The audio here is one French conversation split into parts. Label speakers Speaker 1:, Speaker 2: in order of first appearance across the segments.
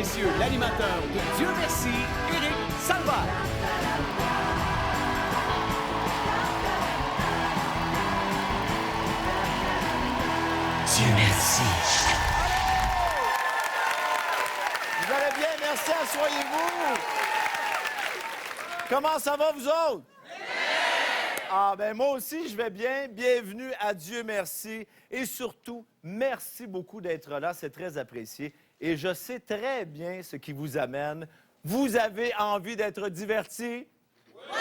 Speaker 1: messieurs, l'animateur de Dieu merci, Éric Salvaire.
Speaker 2: Dieu merci.
Speaker 3: Vous allez bien? Merci, asseyez-vous. Comment ça va, vous autres? Ah, ben moi aussi, je vais bien. Bienvenue à Dieu merci. Et surtout, merci beaucoup d'être là. C'est très apprécié. Et je sais très bien ce qui vous amène. Vous avez envie d'être diverti? Oui!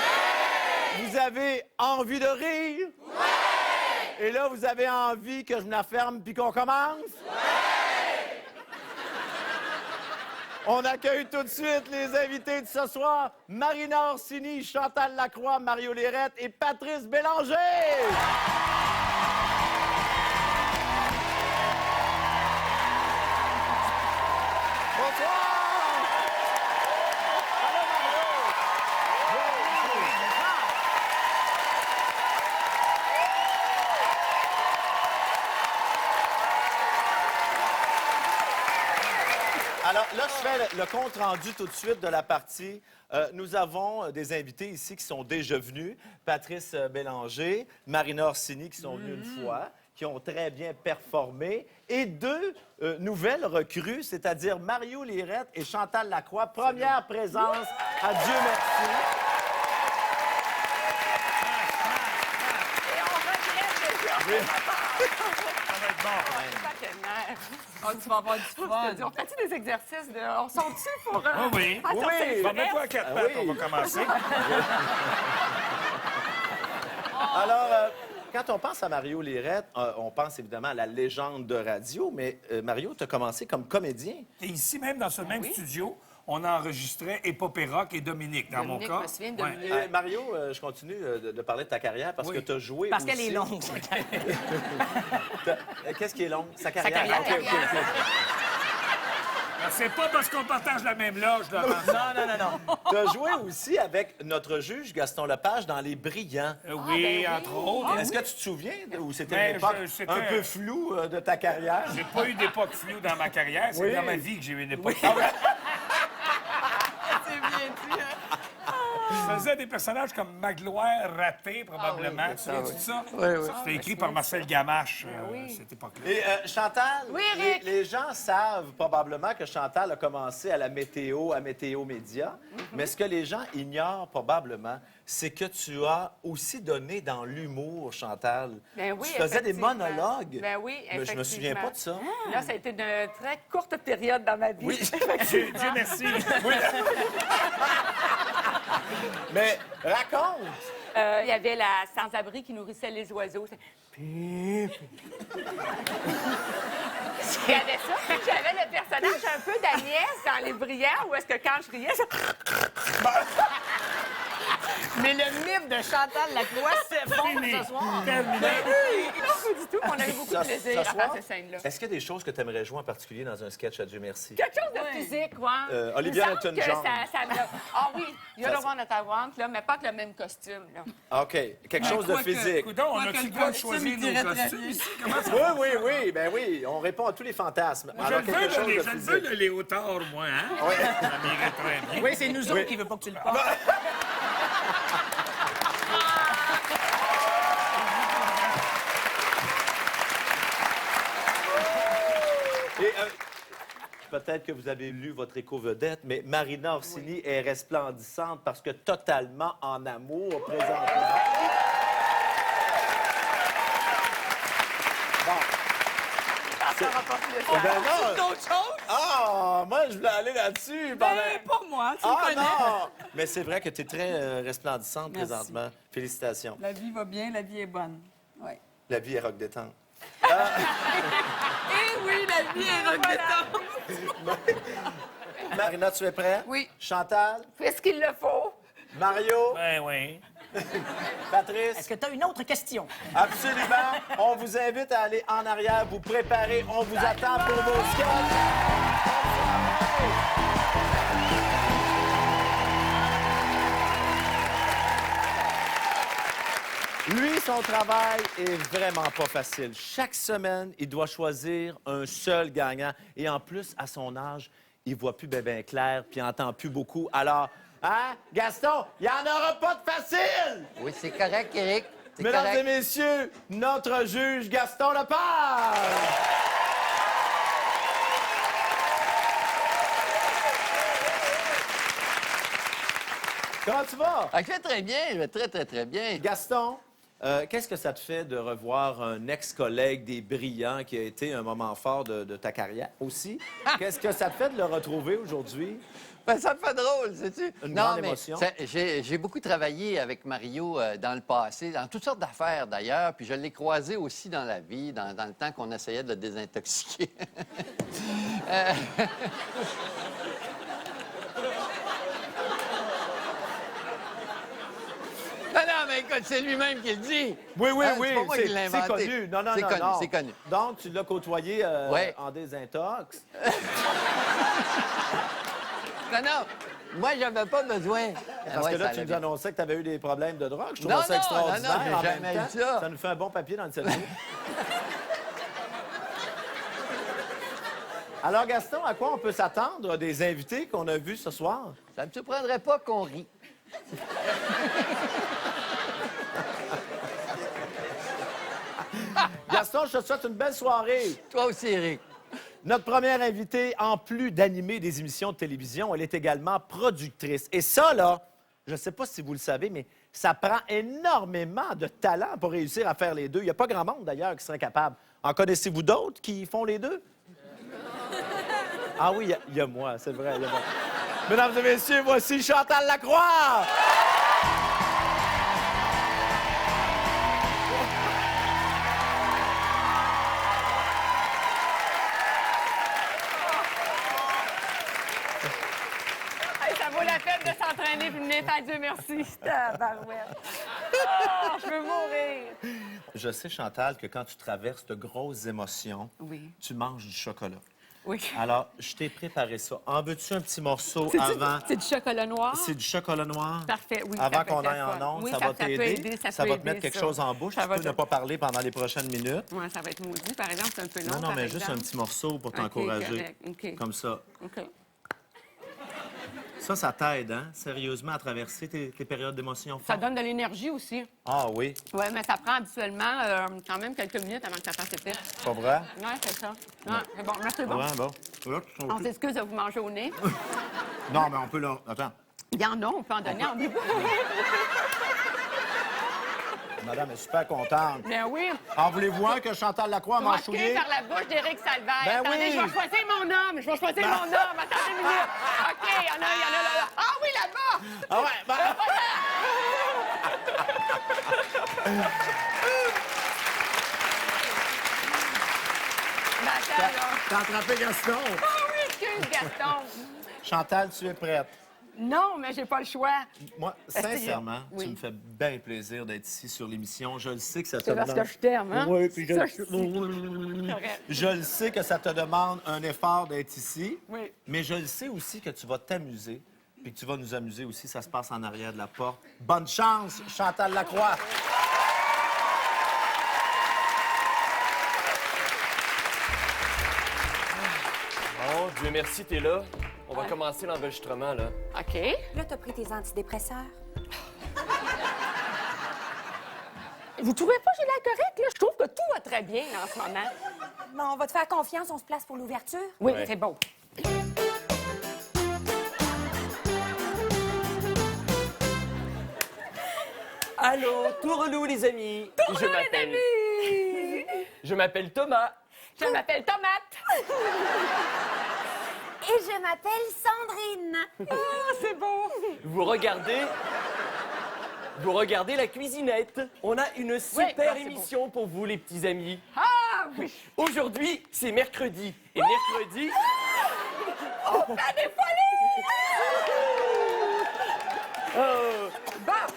Speaker 3: Vous avez envie de rire? Oui! Et là, vous avez envie que je me la ferme puis qu'on commence? Oui! On accueille tout de suite les invités de ce soir. Marina Orsini, Chantal Lacroix, Mario Lérette et Patrice Bélanger! Alors là, je fais le compte-rendu tout de suite de la partie. Nous avons des invités ici qui sont déjà venus. Patrice Bélanger, Marina Orsini qui sont venus une fois, qui ont très bien performé. Et deux nouvelles recrues, c'est-à-dire Mario Lérette et Chantal Lacroix. Première présence à Dieu merci.
Speaker 4: Oh, tu vas avoir du fun. On fait-tu des exercices? On sent-tu pour...
Speaker 5: Oui.
Speaker 3: Oui.
Speaker 5: Mets-toi à quatre pattes, on va commencer.
Speaker 3: Alors, quand on pense à Mario Lérette, on pense évidemment à la légende de radio, mais Mario, tu as commencé comme comédien.
Speaker 5: Et ici, même dans ce même studio, on enregistrait Épopée Rock et Dominique, dans
Speaker 4: Dominique,
Speaker 5: mon cas.
Speaker 4: je me souviens de Dominique.
Speaker 3: Mario, je continue de parler de ta carrière parce que tu as joué
Speaker 2: Parce
Speaker 3: aussi...
Speaker 2: qu'elle est longue.
Speaker 3: Qu'est-ce qui est long? Sa carrière.
Speaker 2: carrière.
Speaker 3: OK, OK, OK.
Speaker 5: C'est pas parce qu'on partage la même loge, là.
Speaker 2: Non.
Speaker 3: Tu as joué aussi avec notre juge Gaston Lepage dans Les Brillants.
Speaker 5: Oui, entre autres.
Speaker 3: Est-ce que tu te souviens où c'était
Speaker 5: Ben,
Speaker 3: une époque
Speaker 5: c'était-
Speaker 3: un peu floue de ta carrière?
Speaker 5: J'ai pas eu d'époque floue dans ma carrière. C'est
Speaker 3: Oui.
Speaker 5: dans ma vie que j'ai eu une époque floue.
Speaker 4: C'est bien dit, hein?
Speaker 5: Je faisais des personnages comme Magloire raté, probablement. Tu te souviens de ça? Oui. C'était écrit par Marcel Gamache, cette époque-là.
Speaker 3: Et Chantal,
Speaker 4: Oui, Eric.
Speaker 3: les gens savent probablement que Chantal a commencé à la météo, à Météo Média. Mais ce que les gens ignorent probablement, c'est que tu as aussi donné dans l'humour, Chantal.
Speaker 4: Ben oui,
Speaker 3: tu faisais des
Speaker 4: effectivement.
Speaker 3: monologues.
Speaker 4: Ben oui,
Speaker 3: Mais je me souviens pas de ça.
Speaker 4: Là, ça a été une très courte période dans ma vie.
Speaker 3: Oui.
Speaker 5: Dieu merci. Oui.
Speaker 3: Mais raconte!
Speaker 4: Il y avait la sans-abri qui nourrissait les oiseaux. Il y avait ça. J'avais le personnage un peu d'Agnès dans Les Brillants, où est-ce que quand je riais, ça...
Speaker 2: Mais le mythe de Chantal Lacroix, c'est bon ce soir.
Speaker 5: Terminé.
Speaker 4: Non, pas du tout. On a eu beaucoup de
Speaker 3: Ce
Speaker 4: plaisir à
Speaker 3: soir,
Speaker 4: faire ces scènes-là.
Speaker 3: Est-ce qu'il y a des choses que tu aimerais jouer en particulier dans un sketch à Dieu merci?
Speaker 4: Quelque chose de physique, ouais.
Speaker 3: Olivia
Speaker 4: Il me semble que
Speaker 3: Newton-John.
Speaker 4: ça me... Ah oui, You're the one that I want, là, mais pas avec le même costume, là.
Speaker 3: OK. Quelque chose de physique.
Speaker 5: Coudon, on a-tu le droit de choisir nos costumes ici? Comment ça?
Speaker 3: Oui. Ben oui, on répond à tous les fantasmes. Alors,
Speaker 5: Je
Speaker 3: quelque chose de
Speaker 5: le veux,
Speaker 3: physique.
Speaker 5: le léotard, moi, hein?
Speaker 3: Oui.
Speaker 5: Ça m'irait très bien.
Speaker 2: Oui, c'est nous autres qui ne veulent pas que tu le portes.
Speaker 3: Et peut-être que vous avez lu votre éco-vedette, mais Marina Orsini est resplendissante parce que totalement en amour présentement.
Speaker 4: Ça va pas plus
Speaker 3: Ben non!
Speaker 2: D'autres choses?
Speaker 3: Ah! Moi, je voulais aller là-dessus. pendant-
Speaker 2: Pas moi, tu me
Speaker 3: Ah
Speaker 2: connais.
Speaker 3: non! Mais c'est vrai que tu es très resplendissante
Speaker 2: Merci.
Speaker 3: présentement. Félicitations.
Speaker 6: La vie va bien, la vie est bonne. Oui.
Speaker 3: La vie est rock détente.
Speaker 2: Eh oui, la vie est regrettante.
Speaker 3: Marina, tu es prête?
Speaker 2: Oui.
Speaker 3: Chantal?
Speaker 4: Fais ce qu'il le faut.
Speaker 3: Mario?
Speaker 5: Ben oui.
Speaker 3: Patrice?
Speaker 2: Est-ce que tu as une autre question?
Speaker 3: Absolument. On vous invite à aller en arrière, vous préparer. On vous attend pour vos sketchs. Lui, son travail est vraiment pas facile. Chaque semaine, il doit choisir un seul gagnant. Et en plus, à son âge, il voit plus bien clair, puis il entend plus beaucoup. Alors, hein, Gaston, il n'y en aura pas de facile!
Speaker 7: Oui, c'est correct, Éric. C'est
Speaker 3: Mesdames
Speaker 7: correct.
Speaker 3: et messieurs, notre juge Gaston Lepage! Comment tu vas?
Speaker 7: Ah, je vais très bien, je vais très, très, très bien.
Speaker 3: Gaston, qu'est-ce que ça te fait de revoir un ex-collègue des Brillants qui a été un moment fort de ta carrière aussi? Qu'est-ce que ça te fait de le retrouver aujourd'hui?
Speaker 7: Ben, ça me fait drôle, sais-tu?
Speaker 3: Une
Speaker 7: non,
Speaker 3: grande
Speaker 7: mais
Speaker 3: émotion.
Speaker 7: j'ai beaucoup travaillé avec Mario dans le passé, dans toutes sortes d'affaires d'ailleurs, puis je l'ai croisé aussi dans la vie, dans le temps qu'on essayait de le désintoxiquer. Non, mais écoute, c'est lui-même qui le dit.
Speaker 3: Oui, oui,
Speaker 7: Hein,
Speaker 3: oui,
Speaker 7: c'est pas moi qui l'ai
Speaker 3: c'est
Speaker 7: inventé.
Speaker 3: connu. Non, non,
Speaker 7: C'est
Speaker 3: non,
Speaker 7: connu,
Speaker 3: non.
Speaker 7: c'est connu.
Speaker 3: Donc, tu l'as côtoyé
Speaker 7: Ouais.
Speaker 3: en désintox.
Speaker 7: Non, moi, j'avais pas besoin.
Speaker 3: Parce
Speaker 7: Ouais,
Speaker 3: que là,
Speaker 7: ça
Speaker 3: tu
Speaker 7: allait
Speaker 3: nous
Speaker 7: bien.
Speaker 3: annonçais que tu avais eu des problèmes de drogue. Je trouve
Speaker 7: Non,
Speaker 3: ça
Speaker 7: non,
Speaker 3: extraordinaire.
Speaker 7: non, non, j'ai
Speaker 3: en
Speaker 7: jamais
Speaker 3: même
Speaker 7: eu
Speaker 3: temps,
Speaker 7: ça.
Speaker 3: ça nous fait un bon papier dans le cerveau. Alors, Gaston, à quoi on peut s'attendre des invités qu'on a vus ce soir?
Speaker 7: Ça ne me surprendrait pas qu'on rit.
Speaker 3: Gaston, je te souhaite une belle soirée.
Speaker 7: Toi aussi, Éric.
Speaker 3: Notre première invitée, en plus d'animer des émissions de télévision, elle est également productrice. Et ça, là, je ne sais pas si vous le savez, mais ça prend énormément de talent pour réussir à faire les deux. Il n'y a pas grand monde, d'ailleurs, qui serait capable. En connaissez-vous d'autres qui font les deux? Ah oui, il y a moi, c'est vrai. il y a moi. Mesdames et messieurs, voici Chantal Lacroix!
Speaker 4: Hey, ça vaut la peine de s'entraîner puis de venir faire Dieu merci. Tabarouette. Ah, je veux mourir.
Speaker 3: Je sais, Chantal, que quand tu traverses de grosses émotions,
Speaker 4: Oui.
Speaker 3: tu manges du chocolat.
Speaker 4: Oui.
Speaker 3: Alors, je t'ai préparé ça. En veux-tu un petit morceau avant?
Speaker 4: C'est du chocolat noir?
Speaker 3: C'est du chocolat noir?
Speaker 4: Parfait, oui.
Speaker 3: Avant
Speaker 4: ça peut
Speaker 3: qu'on
Speaker 4: être
Speaker 3: aille en
Speaker 4: fun.
Speaker 3: ondes,
Speaker 4: Oui,
Speaker 3: ça va
Speaker 4: peut
Speaker 3: t'aider.
Speaker 4: aider,
Speaker 3: Ça
Speaker 4: peut
Speaker 3: va te mettre
Speaker 4: aider,
Speaker 3: quelque
Speaker 4: ça.
Speaker 3: chose en bouche.
Speaker 4: Ça
Speaker 3: Tu
Speaker 4: va
Speaker 3: peux ne
Speaker 4: te-
Speaker 3: pas parler pendant les prochaines minutes.
Speaker 4: Ouais, ça va être maudit, par exemple, c'est un peu long.
Speaker 3: Non, non,
Speaker 4: par
Speaker 3: mais juste
Speaker 4: exemple.
Speaker 3: un petit morceau pour
Speaker 4: OK,
Speaker 3: t'encourager.
Speaker 4: correct, OK.
Speaker 3: Comme ça.
Speaker 4: OK.
Speaker 3: Ça t'aide, hein? Sérieusement, à traverser tes périodes d'émotion
Speaker 4: Ça
Speaker 3: fortes.
Speaker 4: donne de l'énergie aussi.
Speaker 3: Ah oui,
Speaker 4: Oui, mais ça prend habituellement quand même quelques minutes avant que ça fasse effet.
Speaker 3: pas vrai?
Speaker 4: Oui, c'est ça. Ouais, c'est bon, merci bon.
Speaker 3: Ouais, bon. Là, tu
Speaker 4: On
Speaker 3: sens-
Speaker 4: s'excuse de vous manger au nez.
Speaker 3: Non, mais on peut là. Attends.
Speaker 4: Il y en a, on peut en donner en début.
Speaker 3: Madame est super contente.
Speaker 4: Ben oui.
Speaker 3: En voulez-vous un que Chantal Lacroix m'a
Speaker 4: Marqué
Speaker 3: chouillé?
Speaker 4: par la bouche d'Éric Salvaire.
Speaker 3: Ben
Speaker 4: Attendez,
Speaker 3: oui.
Speaker 4: je vais choisir mon homme. Je vais choisir mon homme. Attendez une minute. OK, il y en a là. Ah oui, là-bas.
Speaker 3: Ah ouais, ben...
Speaker 4: Ben, attends, là.
Speaker 3: T'as attrapé Gaston.
Speaker 4: Ah oui, excuse, Gaston.
Speaker 3: Chantal, tu es prête?
Speaker 4: Non, mais j'ai pas le choix.
Speaker 3: Moi,
Speaker 4: Est-ce que-
Speaker 3: sincèrement,
Speaker 4: Oui.
Speaker 3: tu me fais bien plaisir d'être ici sur l'émission. Je le sais que ça te
Speaker 4: C'est parce
Speaker 3: demande...
Speaker 4: que je t'aime, hein?
Speaker 3: Oui, puis
Speaker 4: Ça,
Speaker 3: je... Je le sais que ça te demande un effort d'être ici.
Speaker 4: Oui.
Speaker 3: Mais je le sais aussi que tu vas t'amuser, puis que tu vas nous amuser aussi. Ça se passe en arrière de la porte. Bonne chance, Chantal Lacroix.
Speaker 1: Oh, Dieu merci, t'es là. On va commencer l'enregistrement, là.
Speaker 4: OK.
Speaker 8: Là, t'as pris tes antidépresseurs.
Speaker 4: Vous trouvez pas que j'ai l'air correct, là? Je trouve que tout va très bien en ce moment.
Speaker 8: Bon, on va te faire confiance, on se place pour l'ouverture.
Speaker 4: Oui,
Speaker 1: Ouais.
Speaker 4: c'est beau.
Speaker 1: Allô, tourlou, les amis. Je m'appelle Thomas.
Speaker 4: Je m'appelle Tomate.
Speaker 8: Et je m'appelle Sandrine.
Speaker 4: Ah, c'est beau.
Speaker 1: Vous regardez la cuisinette. On a une super
Speaker 4: merci
Speaker 1: émission pour vous, les petits amis.
Speaker 4: Ah oui.
Speaker 1: Aujourd'hui, c'est mercredi. Et mercredi,
Speaker 4: Des folies.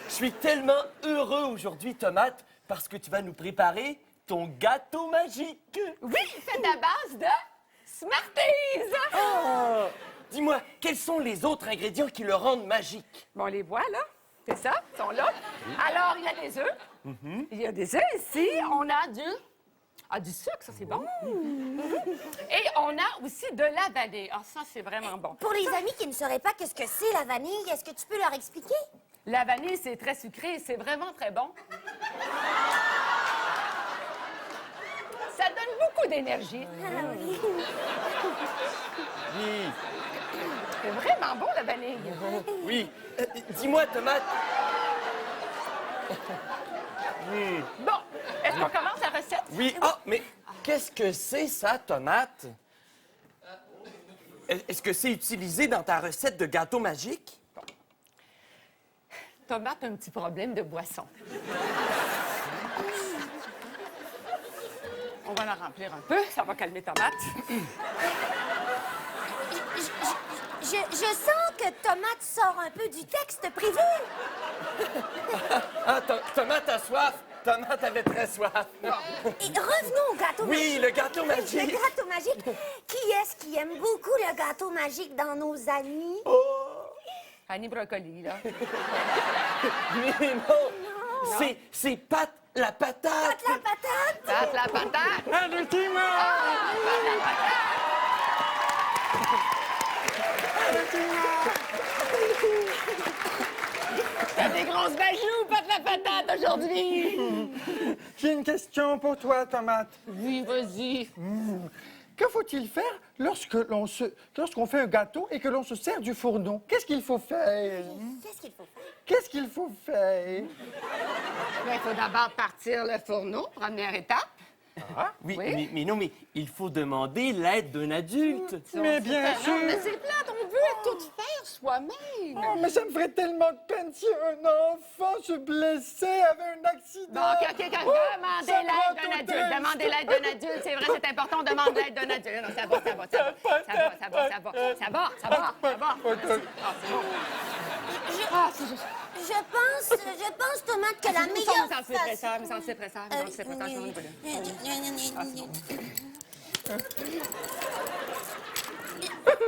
Speaker 1: je suis tellement heureux aujourd'hui, Tomate, parce que tu vas nous préparer ton gâteau magique.
Speaker 4: Oui, fait à base de Smarties.
Speaker 1: Dis-moi, quels sont les autres ingrédients qui le rendent magique?
Speaker 4: Bon, on les voit, là. C'est ça, ils sont là. Alors, il y a des œufs. Il y a des œufs ici. On a du Ah, du sucre, ça, c'est bon. Et on a aussi de la vanille. Ah, ça, c'est vraiment bon.
Speaker 8: Pour les amis qui ne sauraient pas qu'est-ce que c'est la vanille, est-ce que tu peux leur expliquer?
Speaker 4: La vanille, c'est très sucré et c'est vraiment très bon. Ça donne beaucoup d'énergie.
Speaker 1: Oui.
Speaker 4: C'est vraiment bon, la vanille.
Speaker 1: Oui. Dis-moi, tomate.
Speaker 4: Bon, est-ce qu'on commence la recette?
Speaker 1: Oui. Ah, mais qu'est-ce que c'est ça, tomate? Est-ce que c'est utilisé dans ta recette de gâteau magique?
Speaker 4: Tomate a un petit problème de boisson. On va la remplir un peu, ça va calmer Tomate.
Speaker 8: Je sens que Tomate sort un peu du texte prévu.
Speaker 1: Ah, tomate a soif. Tomate avait très soif.
Speaker 8: Et revenons au gâteau magique.
Speaker 1: Oui, le gâteau magique.
Speaker 8: Le gâteau magique. Qui est-ce qui aime beaucoup le gâteau magique dans nos amis?
Speaker 4: Annie Brocoli, là.
Speaker 1: Mais non. C'est Pat la patate.
Speaker 8: Pat la patate.
Speaker 4: Pat la patate. T'as des grosses bajoues, Pat la patate, aujourd'hui.
Speaker 9: J'ai une question pour toi, Tomate.
Speaker 4: Oui, vas-y.
Speaker 9: Que faut-il faire lorsqu'on fait un gâteau et que l'on se sert du fourneau? Qu'est-ce qu'il faut faire?
Speaker 8: Qu'est-ce qu'il faut faire?
Speaker 9: Qu'est-ce qu'il faut faire?
Speaker 4: Il faut d'abord partir le fourneau, première étape.
Speaker 1: Oui,
Speaker 4: Oui.
Speaker 1: mais non, mais il faut demander l'aide d'un adulte.
Speaker 9: Mais bien sûr!
Speaker 4: Non, mais c'est plate, on veut tout faire soi-même.
Speaker 9: Oh, mais ça me ferait tellement de peine si un enfant se blessait, avait un accident!
Speaker 4: Bon, OK, demandez
Speaker 9: ça
Speaker 4: l'aide
Speaker 9: prend
Speaker 4: d'un
Speaker 9: tout
Speaker 4: adulte.
Speaker 9: un-
Speaker 4: Demandez l'aide d'un adulte. C'est vrai, c'est important, demande l'aide d'un adulte. Non, ça va. Ça va. Ah, c'est bon.
Speaker 8: Je pense, Tomate, que la meilleure façon...
Speaker 4: Me sens pressant.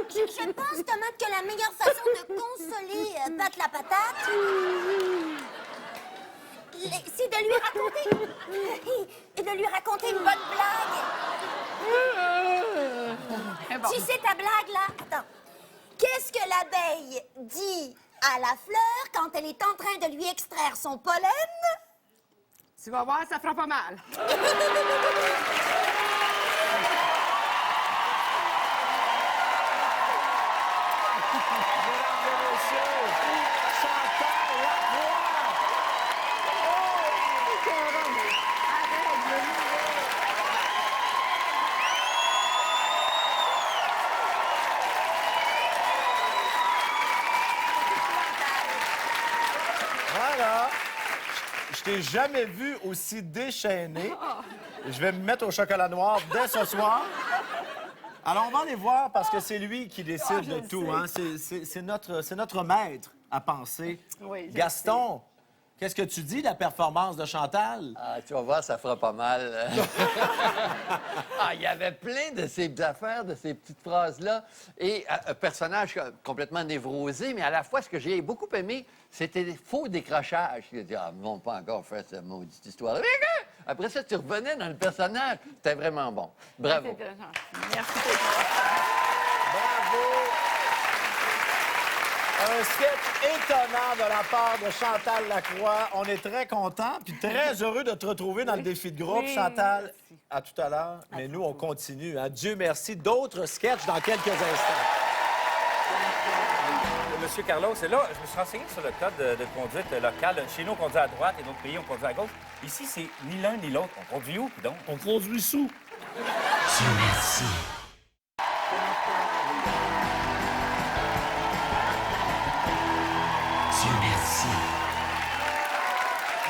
Speaker 8: Je pense, Tomate, que la meilleure façon de consoler Pat la patate, c'est de lui raconter une bonne blague. Si c'est ta blague, là, attends. Qu'est-ce que l'abeille dit à la fleur quand elle est en train de lui extraire son pollen?
Speaker 4: Tu vas voir, ça fera pas mal.
Speaker 3: Voilà. Je t'ai jamais vu aussi déchaîné. Je vais me mettre au chocolat noir dès ce soir. Alors, on va aller voir parce que c'est lui qui décide de tout. Hein. C'est notre maître à penser.
Speaker 4: Oui, je
Speaker 3: Gaston, qu'est-ce que tu dis de la performance de Chantal?
Speaker 7: Ah, tu vas voir, ça fera pas mal. Ah, il y avait plein de ces affaires, de ces petites phrases-là. Et un personnage complètement névrosé, mais à la fois, ce que j'ai beaucoup aimé, c'était des faux décrochages. Il a dit, ah, non, pas encore fait cette maudite histoire. Après ça, tu revenais dans le personnage. C'était vraiment bon. Bravo.
Speaker 4: Merci.
Speaker 3: Bravo! Un sketch étonnant de la part de Chantal Lacroix. On est très contents puis très heureux de te retrouver dans le défi de groupe.
Speaker 4: Oui,
Speaker 3: Chantal, à tout à l'heure. Mais nous, on continue. Hein. Dieu merci. D'autres sketchs dans quelques instants.
Speaker 10: Monsieur Carlos, c'est là, je me suis renseigné sur le code de conduite local. Chez nous, on conduit à droite et d'autres pays, on conduit à gauche. Ici, c'est ni l'un ni l'autre. On conduit où, donc?
Speaker 3: On conduit sous.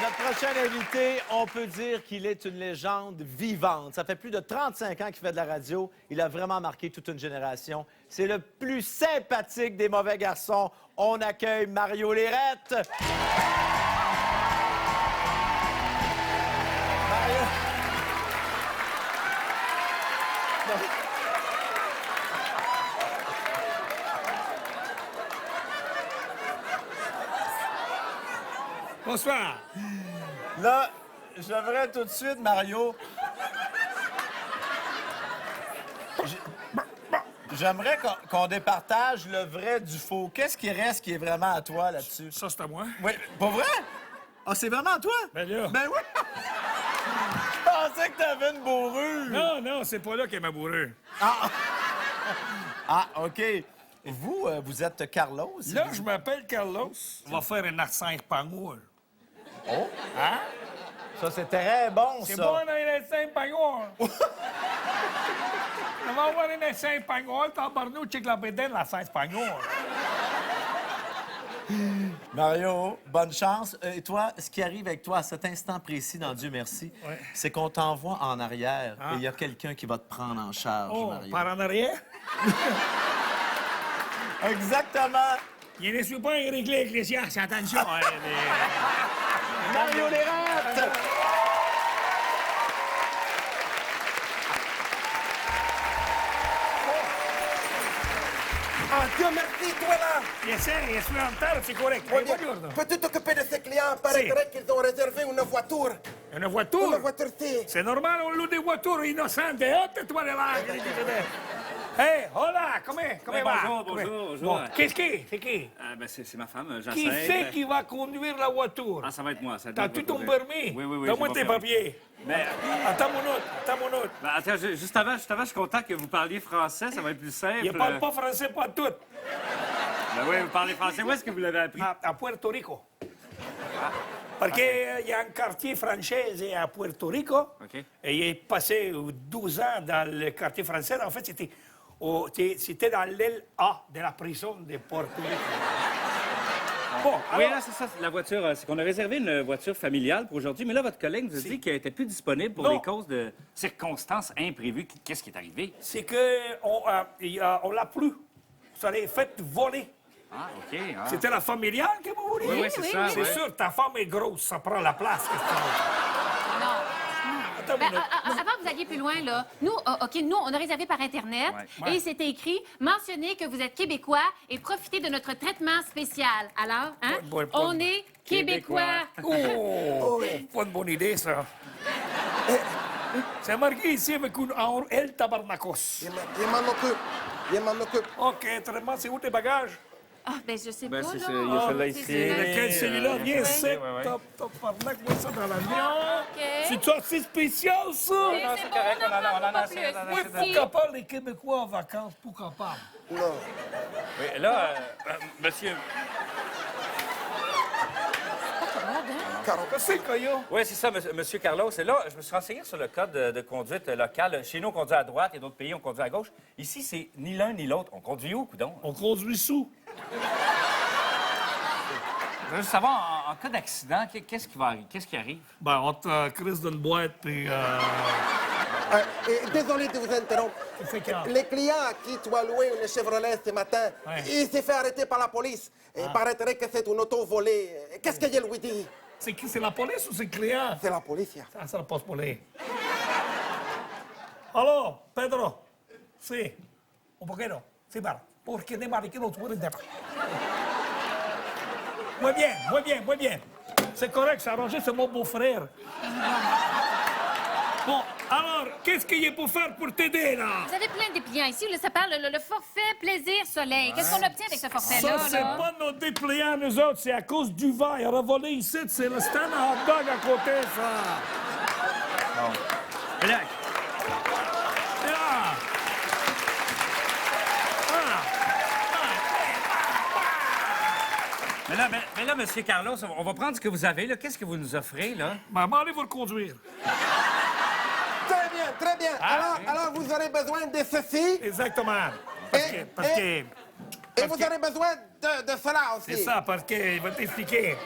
Speaker 3: Notre prochain invité, on peut dire qu'il est une légende vivante. Ça fait plus de 35 ans qu'il fait de la radio. Il a vraiment marqué toute une génération. C'est le plus sympathique des mauvais garçons. On accueille Mario Lérette. Mario.
Speaker 5: Bonsoir.
Speaker 3: Là, j'aimerais tout de suite, Mario, j'aimerais qu'on départage le vrai du faux. Qu'est-ce qui reste qui est vraiment à toi là-dessus?
Speaker 5: Ça, c'est à moi.
Speaker 3: Oui, pas vrai? Ah, c'est vraiment à toi?
Speaker 5: Ben là.
Speaker 3: Ben oui! Je pensais que t'avais une bourrure.
Speaker 5: Non, non, c'est pas là qu'est ma bourrure.
Speaker 3: Ah, OK. Vous, vous êtes Carlos?
Speaker 5: Là, je m'appelle Carlos. On va faire un accent espagnol.
Speaker 3: Oh!
Speaker 5: Hein?
Speaker 3: Ça, c'est très bon,
Speaker 5: C'est
Speaker 3: ça.
Speaker 5: bon, un accent espagnol. On va avoir un accent espagnol. Tabarnou, check la bédaine, l'accent espagnol.
Speaker 3: Mario, bonne chance. Et toi, ce qui arrive avec toi à cet instant précis dans Dieu merci,
Speaker 5: Ouais.
Speaker 3: c'est qu'on t'envoie en arrière et il y a quelqu'un qui va te prendre en charge,
Speaker 5: Oh,
Speaker 3: Mario.
Speaker 5: par en arrière?
Speaker 3: Exactement!
Speaker 5: Je ne suis pas un réglé ecclésiaste, attention.
Speaker 3: Mario Lérette!
Speaker 11: Ah, Dieu merci, toi là!
Speaker 5: Je suis en retard, c'est correct.
Speaker 11: Muy
Speaker 5: Hey,
Speaker 11: bien.
Speaker 5: buongiorno.
Speaker 11: Peux-tu t'occuper de ces clients? Paraîtrait qu'ils ont réservé une voiture.
Speaker 5: Une voiture?
Speaker 11: Une voiture, si.
Speaker 5: C'est normal, on loue des voitures innocentes. Ôte-toi de là. Hey, hola, comment
Speaker 10: Oui,
Speaker 5: va?
Speaker 10: bonjour, bonjour.
Speaker 5: Bon, qu'est-ce qui? C'est qui?
Speaker 10: C'est ma femme, Jacinthe.
Speaker 5: Qui c'est qui va conduire la voiture?
Speaker 10: Ah, ça va être moi.
Speaker 5: T'as-tu ton permis?
Speaker 10: Oui.
Speaker 5: Donne-moi
Speaker 10: j'ai
Speaker 5: tes
Speaker 10: mon permis.
Speaker 5: papiers.
Speaker 10: Mais,
Speaker 5: Attends mon autre.
Speaker 10: ben, attends, juste avant, je suis content que vous parliez français, ça va être plus simple.
Speaker 5: Je parle pas français, pas tout.
Speaker 10: Ben oui, vous parlez français. Où est-ce que vous l'avez appris?
Speaker 5: À Puerto Rico. Parce qu'il y a un quartier français à Puerto Rico.
Speaker 10: OK.
Speaker 5: Et il est passé 12 ans dans le quartier français. En fait, c'était dans l'aile A de la prison de Puerto Rico. Bon,
Speaker 10: Oui,
Speaker 5: alors,
Speaker 10: là, c'est ça, la voiture. C'est qu'on a réservé une voiture familiale pour aujourd'hui, mais là, votre collègue nous a dit qu'elle était plus disponible pour
Speaker 5: Non.
Speaker 10: les causes de circonstances imprévues. Qu'est-ce qui est arrivé?
Speaker 5: c'est qu'on l'a plus. Ça l'est fait voler.
Speaker 10: Ah, OK. Ah.
Speaker 5: C'était la familiale que vous vouliez?
Speaker 10: Oui, c'est ça.
Speaker 5: C'est
Speaker 10: ouais.
Speaker 5: sûr, ta femme est grosse, ça prend la place. qu'est-ce que tu veux?
Speaker 12: Non.
Speaker 5: Attends une
Speaker 12: Ben,
Speaker 5: minute.
Speaker 12: avant que vous alliez plus loin, là, nous, nous, on a réservé par Internet
Speaker 5: Ouais.
Speaker 12: et c'était écrit « Mentionnez que vous êtes Québécois et profitez de notre traitement spécial. » Alors, hein, on est Québécois.
Speaker 5: Oh, pas une bonne idée, ça. C'est marqué ici avec une L tabarnakos.
Speaker 11: Il m'en occupe. Il m'en occupe.
Speaker 5: OK, traitement, c'est où tes bagages?
Speaker 12: Ah, ben, je sais
Speaker 10: Ben,
Speaker 12: pas,
Speaker 10: c'est
Speaker 12: là.
Speaker 10: ça, il y a celle-là
Speaker 12: C'est
Speaker 10: ici.
Speaker 12: celui-là.
Speaker 5: Lequel, celui-là? Viens, sec.
Speaker 10: ouais.
Speaker 5: Tabarnak, moi ça dans l'avion.
Speaker 12: OK.
Speaker 5: C'est-tu assez spécial, ça?
Speaker 12: Oui, c'est
Speaker 10: c'est
Speaker 12: bon,
Speaker 10: correct,
Speaker 12: on
Speaker 10: on en a
Speaker 12: pas
Speaker 10: assez,
Speaker 12: plus.
Speaker 10: on en a
Speaker 5: Oui,
Speaker 12: Merci.
Speaker 5: pourquoi pas les Québécois en vacances? Pourquoi pas?
Speaker 11: Non.
Speaker 10: Oui, là, monsieur.
Speaker 5: Qu'est-ce que c'est,
Speaker 10: Oui, c'est ça, monsieur Carlos. Et là, je me suis renseigné sur le code de conduite locale. Chez nous, on conduit à droite et d'autres pays, on conduit à gauche. Ici, c'est ni l'un ni l'autre. On conduit où, coudon?
Speaker 5: On conduit sous.
Speaker 10: Je veux juste savoir, en cas d'accident, qu'est-ce qui arrive?
Speaker 5: Ben, on te crise d'une boîte, puis...
Speaker 11: Désolé de vous interrompre.
Speaker 5: fait quoi?
Speaker 11: Les clients à qui tu as loué une Chevrolet ce matin,
Speaker 5: Ouais.
Speaker 11: il s'est fait arrêter par la police. Il paraîtrait que c'est une auto volée. Qu'est-ce que je lui dis?
Speaker 5: C'est qui? C'est la police ou c'est le client?
Speaker 11: C'est la police.
Speaker 5: Ah, se la passe por ahí. Aló, Pedro. Sí. Un poquito. Sí, para. Porque de mariquero tú eres de... Muy bien, muy bien, muy bien. C'est correct, c'est arrangé, c'est mon beau-frère. Bon, alors, qu'est-ce qu'il y a pour faire pour t'aider, là?
Speaker 12: Vous avez plein de dépliants ici. Là, ça parle le forfait plaisir soleil. Qu'est-ce qu'on obtient avec ce forfait-là?
Speaker 5: Ça, c'est
Speaker 12: là?
Speaker 5: pas nos dépliants, nous autres, c'est à cause du vent. Il a volé ici, c'est le stand à hot dog à côté, ça.
Speaker 10: Mais là,
Speaker 5: Et là.
Speaker 10: mais là, monsieur Carlos, on va prendre ce que vous avez, là. Qu'est-ce que vous nous offrez, là?
Speaker 5: Maman, allez vous le conduire.
Speaker 11: Très bien, très bien.
Speaker 5: Ah,
Speaker 11: Alors, vous aurez besoin de ceci
Speaker 5: Exactement. Parce que
Speaker 11: et vous aurez besoin de cela aussi.
Speaker 5: c'est ça, parce qu'il va t'expliquer.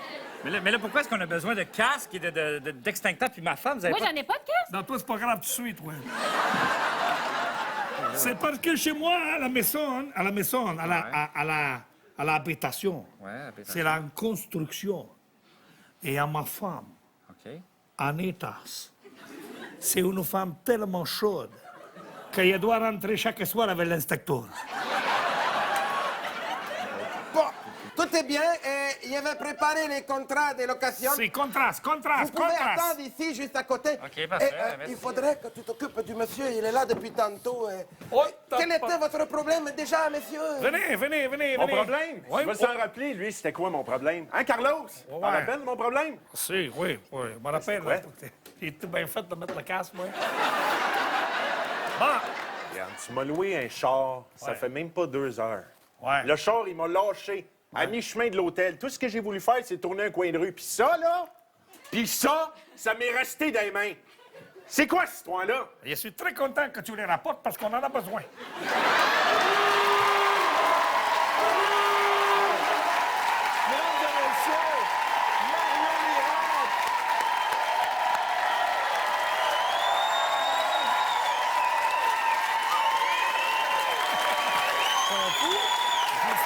Speaker 10: Mais là, pourquoi est-ce qu'on a besoin de casque et d'extincteur? Puis ma femme, vous avez
Speaker 12: Moi,
Speaker 10: pas...
Speaker 12: j'en ai pas de caisse.
Speaker 5: Non, toi, c'est pas grave, tu suis, toi. C'est parce que chez moi, à l'habitation,
Speaker 10: Ouais, habitation.
Speaker 5: c'est la construction. Et à ma femme,
Speaker 10: OK.
Speaker 5: Anitas, c'est une femme tellement chaude qu'elle doit rentrer chaque soir avec l'inspecteur.
Speaker 11: Bon, tout écoutez bien, je vais préparer les contrats de location.
Speaker 5: C'est contrat.
Speaker 11: Vous pouvez attendre ici, juste à côté.
Speaker 10: OK, parfait.
Speaker 11: Il faudrait que tu t'occupes du monsieur, il est là depuis tantôt.
Speaker 5: Oh,
Speaker 11: Quel était votre problème déjà, monsieur?
Speaker 5: Venez.
Speaker 13: Mon problème?
Speaker 5: Oui,
Speaker 13: Tu vas s'en rappeler, lui, c'était quoi mon problème? Hein, Carlos? Tu t'en rappelles de mon problème?
Speaker 5: Si, oui. Je me rappelle.
Speaker 13: quoi?
Speaker 5: J'ai tout bien fait de mettre le casque, moi. Bon.
Speaker 13: Regarde, tu m'as loué un char, ça
Speaker 5: Ouais.
Speaker 13: fait même pas 2 heures.
Speaker 5: Ouais.
Speaker 13: Le char, il m'a lâché à mi-chemin de l'hôtel. Tout ce que j'ai voulu faire, c'est tourner un coin de rue. Puis ça, ça m'est resté dans les mains. C'est quoi cette histoire-là?
Speaker 5: Je suis très content que tu les rapportes parce qu'on en a besoin.
Speaker 3: Mesdames et messieurs, Mario Lirette!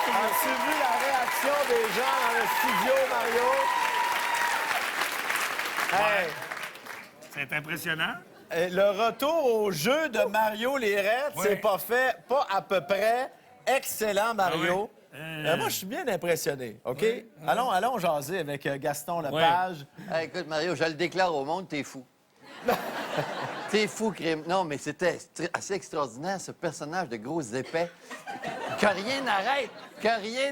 Speaker 3: As-tu vu la réaction des gens dans le studio, Mario? Hey,
Speaker 5: C'est impressionnant.
Speaker 3: le retour au jeu de Mario Lirette,
Speaker 5: Ouais.
Speaker 3: c'est pas fait, pas à peu près. Excellent, Mario.
Speaker 5: Ah ouais.
Speaker 3: Moi, je suis bien impressionné, OK? Allons jaser avec Gaston Lepage.
Speaker 7: Ah, écoute, Mario, je le déclare au monde, t'es fou. T'es fou, crime. Non, mais c'était assez extraordinaire, ce personnage de gros épais. Que rien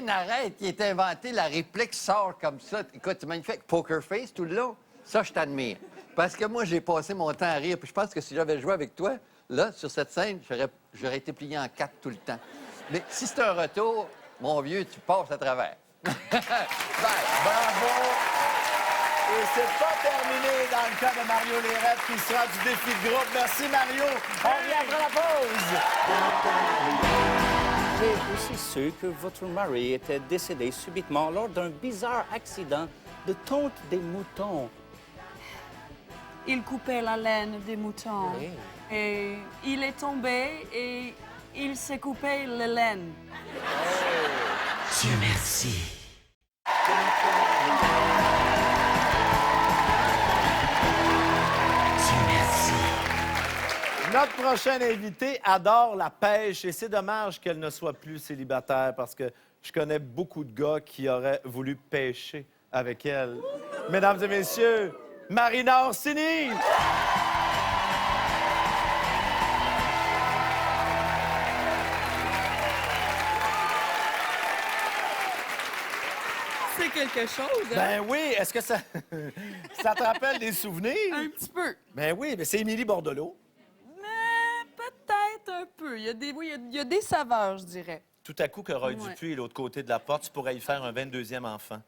Speaker 7: n'arrête, qui est inventé, la réplique sort comme ça. Écoute, c'est magnifique. Poker face tout le long. Ça, je t'admire. Parce que moi, j'ai passé mon temps à rire. Puis je pense que si j'avais joué avec toi, là, sur cette scène, j'aurais été plié en 4 tout le temps. Mais si c'est un retour, mon vieux, tu passes à travers. Bye.
Speaker 3: Bravo! Et c'est pas terminé dans le cas de Mario Lirette qui sera du défi de groupe. Merci, Mario. On revient après la pause.
Speaker 14: J'ai aussi su que votre mari était décédé subitement lors d'un bizarre accident de tonte des moutons.
Speaker 6: Il coupait la laine des moutons.
Speaker 14: Oui.
Speaker 6: Et il est tombé et il s'est coupé la laine.
Speaker 14: Dieu merci.
Speaker 3: Notre prochaine invitée adore la pêche et c'est dommage qu'elle ne soit plus célibataire parce que je connais beaucoup de gars qui auraient voulu pêcher avec elle. Mesdames et messieurs, Marina Orsini!
Speaker 6: C'est quelque chose, hein?
Speaker 3: Ben oui, est-ce que ça, ça te rappelle des souvenirs?
Speaker 6: Un petit peu.
Speaker 3: Ben oui, mais c'est Émilie Bordelot.
Speaker 6: Mais peut-être un peu. Il y a des saveurs, je dirais.
Speaker 3: Tout à coup, que Roy
Speaker 6: Ouais.
Speaker 3: Dupuis est l'autre côté de la porte, tu pourrais y faire un 22e enfant.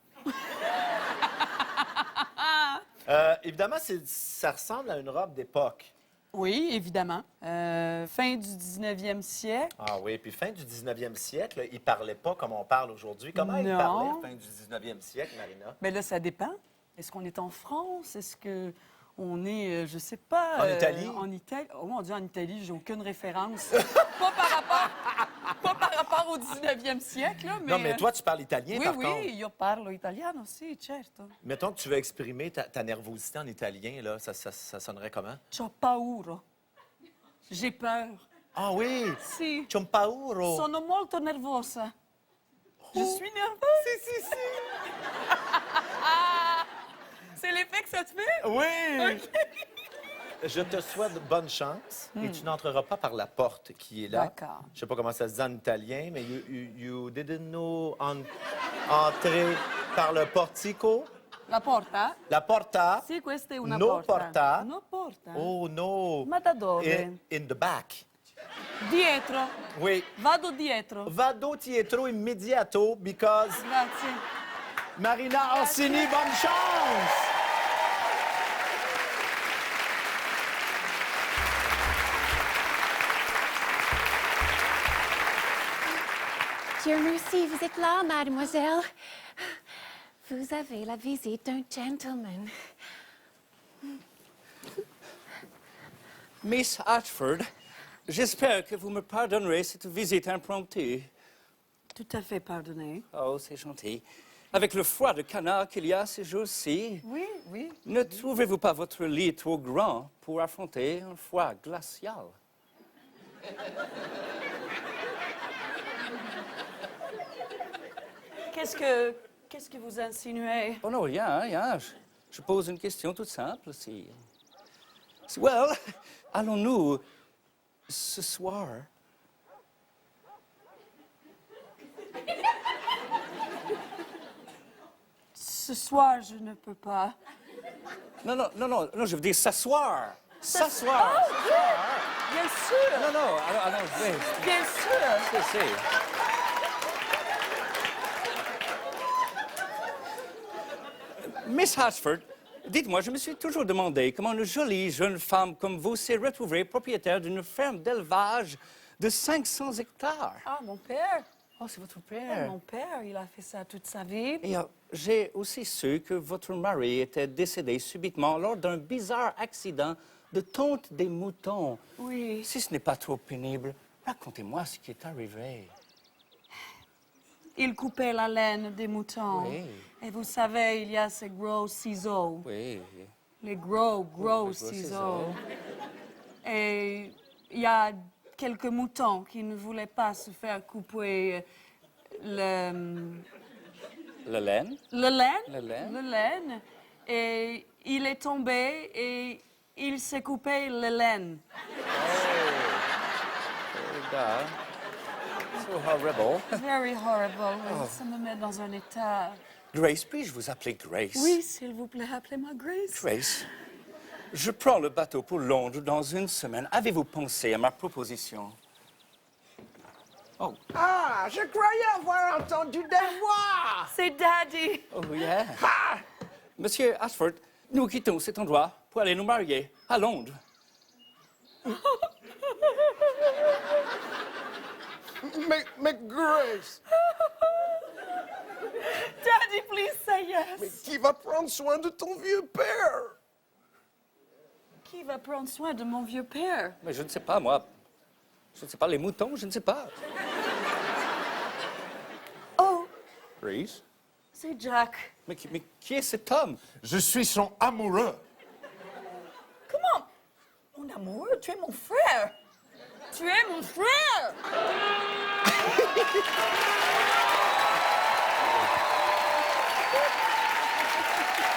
Speaker 3: Évidemment, ça ressemble à une robe d'époque.
Speaker 6: Oui, évidemment. Fin du 19e siècle.
Speaker 3: Ah oui, puis fin du 19e siècle, il parlait pas comme on parle aujourd'hui. Comment il
Speaker 6: Non.
Speaker 3: parlait fin du 19e siècle, Marina?
Speaker 6: Bien là, ça dépend. Est-ce qu'on est en France? Est-ce qu'on est, je sais pas...
Speaker 3: En Italie?
Speaker 6: En Italie. Oh mon Dieu, en Italie, j'ai aucune référence. pas par rapport au 19e siècle, là, mais...
Speaker 3: Non, mais toi, tu parles italien,
Speaker 6: oui,
Speaker 3: par contre.
Speaker 6: Oui, io parlo italiano, sì, certo.
Speaker 3: Mettons que tu veux exprimer ta nervosité en italien, là, ça sonnerait comment?
Speaker 6: C'ho paura. J'ai peur.
Speaker 3: Ah oui?
Speaker 6: Si.
Speaker 3: C'ho paura.
Speaker 6: Sono molto nervosa. Je suis nerveuse? Si. C'est l'effet que ça te fait?
Speaker 3: Oui!
Speaker 6: OK.
Speaker 3: Je te souhaite bonne chance et tu n'entreras pas par la porte qui est là.
Speaker 6: D'accord.
Speaker 3: Je sais pas comment ça se dit en italien, mais you didn't know entrer par le portico.
Speaker 6: La porta?
Speaker 3: La porta.
Speaker 6: Sì, questa è una
Speaker 3: No
Speaker 6: porta.
Speaker 3: porta.
Speaker 6: No porta.
Speaker 3: Oh no.
Speaker 6: Ma da dove?
Speaker 3: In the back.
Speaker 6: Dietro.
Speaker 3: Oui.
Speaker 6: Vado dietro.
Speaker 3: Vado dietro immediato because
Speaker 6: Grazie.
Speaker 3: Marina Orsini, bonne chance!
Speaker 12: Dieu merci, vous êtes là, mademoiselle. Vous avez la visite d'un gentleman.
Speaker 14: Miss Ashford, j'espère que vous me pardonnerez cette visite impromptue.
Speaker 6: Tout à fait pardonné.
Speaker 14: Oh, c'est gentil. Avec le froid de canard qu'il y a ces jours-ci,
Speaker 6: Oui.
Speaker 14: ne trouvez-vous pas votre lit trop grand pour affronter un froid glacial?
Speaker 6: Qu'est-ce que vous insinuez?
Speaker 14: Oh non, rien, rien. Je pose une question toute simple. Well, allons-nous ce soir?
Speaker 6: Ce soir, je ne peux pas.
Speaker 14: Non, je veux dire s'asseoir. S'asseoir.
Speaker 6: Oh, bien sûr.
Speaker 14: Non, alors, oui.
Speaker 6: Bien sûr.
Speaker 14: C'est. Miss Hatchford, dites-moi, je me suis toujours demandé comment une jolie jeune femme comme vous s'est retrouvée propriétaire d'une ferme d'élevage de 500 hectares.
Speaker 6: Ah, mon père.
Speaker 14: Oh, c'est votre père.
Speaker 6: Mon père, il a fait ça toute sa vie.
Speaker 14: Et j'ai aussi su que votre mari était décédé subitement lors d'un bizarre accident de tonte des moutons.
Speaker 6: Oui.
Speaker 14: Si ce n'est pas trop pénible, racontez-moi ce qui est arrivé.
Speaker 6: Il coupait la laine des moutons.
Speaker 14: Oui.
Speaker 6: Et vous savez, il y a ces gros ciseaux.
Speaker 14: Oui.
Speaker 6: Les gros ciseaux. Et il y a quelques moutons qui ne voulaient pas se faire couper
Speaker 14: La laine?
Speaker 6: le laine.
Speaker 14: La laine.
Speaker 6: Le laine. Et il est tombé et il s'est coupé le laine.
Speaker 14: So horrible.
Speaker 6: Very horrible. Ça me met dans un état...
Speaker 14: Grace, puis-je vous appeler Grace?
Speaker 6: Oui, s'il vous plaît, appelez-moi Grace.
Speaker 14: Grace, je prends le bateau pour Londres dans une semaine. Avez-vous pensé à ma proposition? Oh.
Speaker 2: Ah, je croyais avoir entendu des voix.
Speaker 6: C'est Daddy.
Speaker 14: Oh, yeah. Ah! Monsieur Ashford, nous quittons cet endroit pour aller nous marier à Londres.
Speaker 11: Mais Grace,
Speaker 6: Daddy, please say yes.
Speaker 11: mais qui va prendre soin de ton vieux père?
Speaker 6: Qui va prendre soin de mon vieux père?
Speaker 14: Mais je ne sais pas, moi. Je ne sais pas, les moutons, je ne sais pas.
Speaker 6: Oh,
Speaker 14: Grace?
Speaker 6: c'est Jack.
Speaker 14: Mais qui est cet homme?
Speaker 11: Je suis son amoureux.
Speaker 6: Comment? Mon amoureux, tu es mon frère. Tu es mon frère.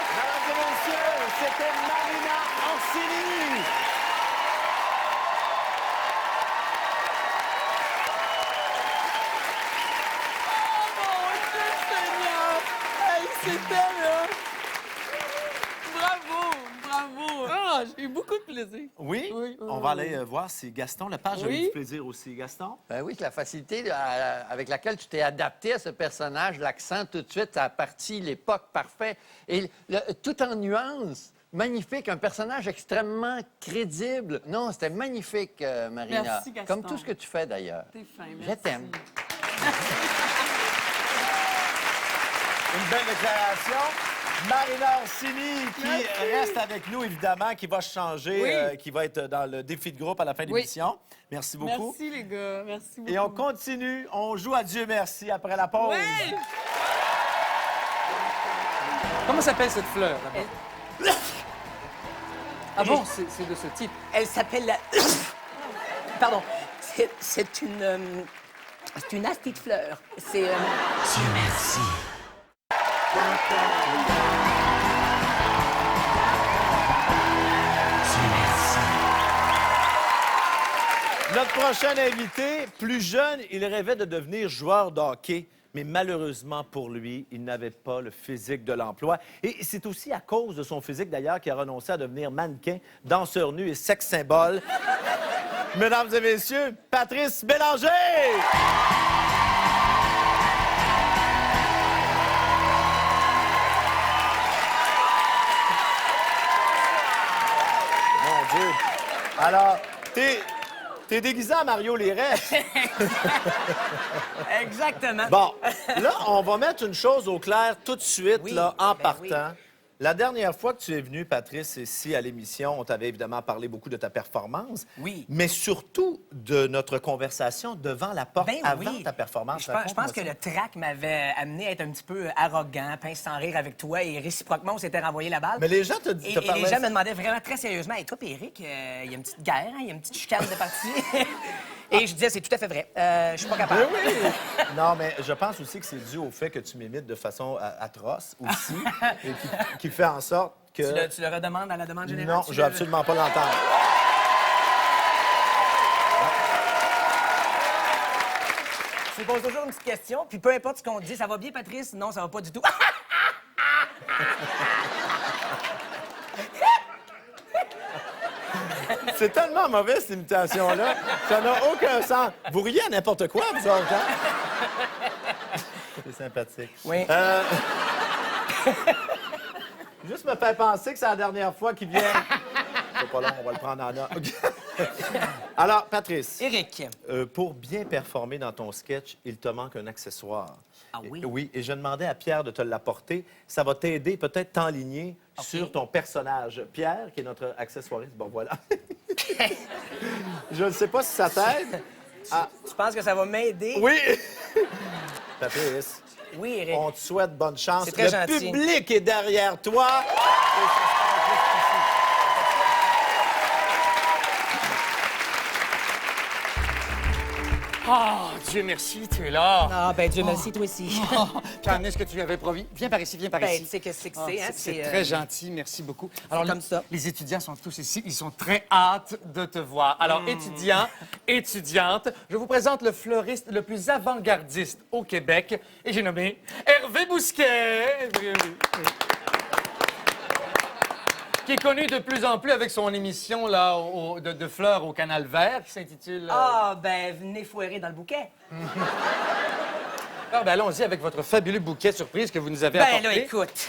Speaker 3: Mesdames et messieurs, c'était Marina Orsini.
Speaker 6: C'était là. Bravo. Ah, j'ai eu beaucoup de plaisir.
Speaker 3: Oui? On va aller voir si Gaston Lepage a eu du plaisir aussi. Gaston?
Speaker 7: Ben oui, la facilité avec laquelle tu t'es adapté à ce personnage, l'accent tout de suite, ça a parti, l'époque parfait. Et tout en nuances, magnifique, un personnage extrêmement crédible. Non, c'était magnifique, Marina.
Speaker 6: Merci, Gaston.
Speaker 7: Comme tout ce que tu fais, d'ailleurs.
Speaker 6: T'es fin, merci.
Speaker 7: Je t'aime.
Speaker 3: Une belle déclaration. Marina Orsini, qui reste avec nous, évidemment, qui va changer, qui va être dans le défi de groupe à la fin de l'émission. Merci beaucoup.
Speaker 6: Merci, les gars. Merci beaucoup.
Speaker 3: Et on continue. On joue à Dieu merci après la pause.
Speaker 6: Oui!
Speaker 15: Comment s'appelle cette fleur, d'abord? Ah bon, c'est de ce type.
Speaker 2: Elle s'appelle la... Pardon. C'est une astide fleur. C'est...
Speaker 16: Dieu merci.
Speaker 3: Notre prochain invité, plus jeune, il rêvait de devenir joueur de hockey. Mais malheureusement pour lui, il n'avait pas le physique de l'emploi. Et c'est aussi à cause de son physique, d'ailleurs, qu'il a renoncé à devenir mannequin, danseur nu et sexe symbole. Mesdames et messieurs, Patrice Bélanger! Mon Dieu! Alors, t'es déguisé en Mario Lirette.
Speaker 2: Exactement.
Speaker 3: Bon, là, on va mettre une chose au clair tout de suite, là, en partant.
Speaker 2: oui.
Speaker 3: La dernière fois que tu es venu, Patrice, ici à l'émission, on t'avait évidemment parlé beaucoup de ta performance.
Speaker 2: Oui.
Speaker 3: Mais surtout de notre conversation devant la porte avant ta performance.
Speaker 2: Je pense que le trac m'avait amené à être un petit peu arrogant, pince sans rire avec toi, et réciproquement, on s'était renvoyé la balle.
Speaker 3: Mais les gens te
Speaker 2: Et les gens me demandaient vraiment très sérieusement, « Et toi, puis Éric, il y a une petite guerre, hein? Il y a une petite chicane de partie. » Et je disais, c'est tout à fait vrai. Je suis pas capable.
Speaker 3: Oui, oui. Non, mais je pense aussi que c'est dû au fait que tu m'imites de façon atroce aussi, et qui fait en sorte que...
Speaker 2: Tu le redemandes à la demande générale?
Speaker 3: Non, je veux absolument pas l'entendre.
Speaker 2: Je pose toujours une petite question, puis peu importe ce qu'on dit, ça va bien, Patrice? Non, ça va pas du tout.
Speaker 3: C'est tellement mauvais, cette imitation-là. Ça n'a aucun sens. Vous riez à n'importe quoi, vous autres, hein? C'est sympathique.
Speaker 2: Oui.
Speaker 3: Juste me faire penser que c'est la dernière fois qu'il vient. C'est pas long, on va le prendre en note. Alors, Patrice.
Speaker 2: Éric.
Speaker 3: Pour bien performer dans ton sketch, il te manque un accessoire.
Speaker 2: Ah oui?
Speaker 3: Oui, et je demandais à Pierre de te l'apporter. Ça va t'aider peut-être t'enligner sur ton personnage. Pierre, qui est notre accessoiriste, bon voilà. Je ne sais pas si ça t'aide.
Speaker 2: Tu penses que ça va m'aider?
Speaker 3: Oui! Patrice.
Speaker 2: Oui, Éric.
Speaker 3: On te souhaite bonne chance.
Speaker 2: C'est très
Speaker 3: Le
Speaker 2: gentil.
Speaker 3: public est derrière toi.
Speaker 15: Oh, Dieu merci, tu es là.
Speaker 2: Ah, ben Dieu merci, toi aussi.
Speaker 15: Tu as amené ce que tu lui avais promis. Viens par ici, viens par
Speaker 2: Ben,
Speaker 15: ici.
Speaker 2: tu sais que c'est que
Speaker 15: Ah,
Speaker 2: c'est, hein?
Speaker 15: C'est très gentil, merci beaucoup.
Speaker 2: Alors, comme ça.
Speaker 15: Les étudiants sont tous ici, ils sont très hâte de te voir. Alors, étudiants, étudiantes, je vous présente le fleuriste le plus avant-gardiste au Québec, et j'ai nommé Hervé Bousquet. Qui est connu de plus en plus avec son émission là, de fleurs au Canal Vert, qui s'intitule...
Speaker 2: Ah, ben, venez foirer dans le bouquet.
Speaker 15: Ah, ben, allons-y avec votre fabuleux bouquet surprise que vous nous avez
Speaker 2: Ben,
Speaker 15: apporté.
Speaker 2: là, écoute.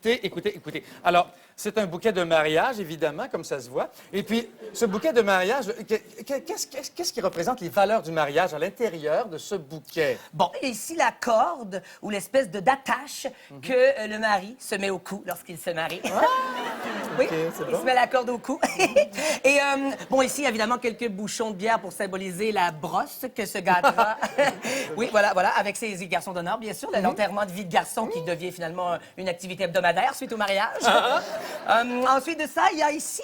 Speaker 15: Écoutez. Alors, c'est un bouquet de mariage, évidemment, comme ça se voit. Et puis, ce bouquet de mariage, qu'est-ce qui représente les valeurs du mariage à l'intérieur de ce bouquet?
Speaker 2: Bon, et ici, la corde ou l'espèce d'attache que le mari se met au cou lorsqu'il se marie. Oui, il se met la corde au cou. Et, bon, ici, évidemment, quelques bouchons de bière pour symboliser la brosse que se gâtera. Oui, voilà, avec ses garçons d'honneur, bien sûr, l'enterrement de vie de garçon qui devient finalement une activité hebdomadaire suite au mariage. Ensuite de ça, il y a ici,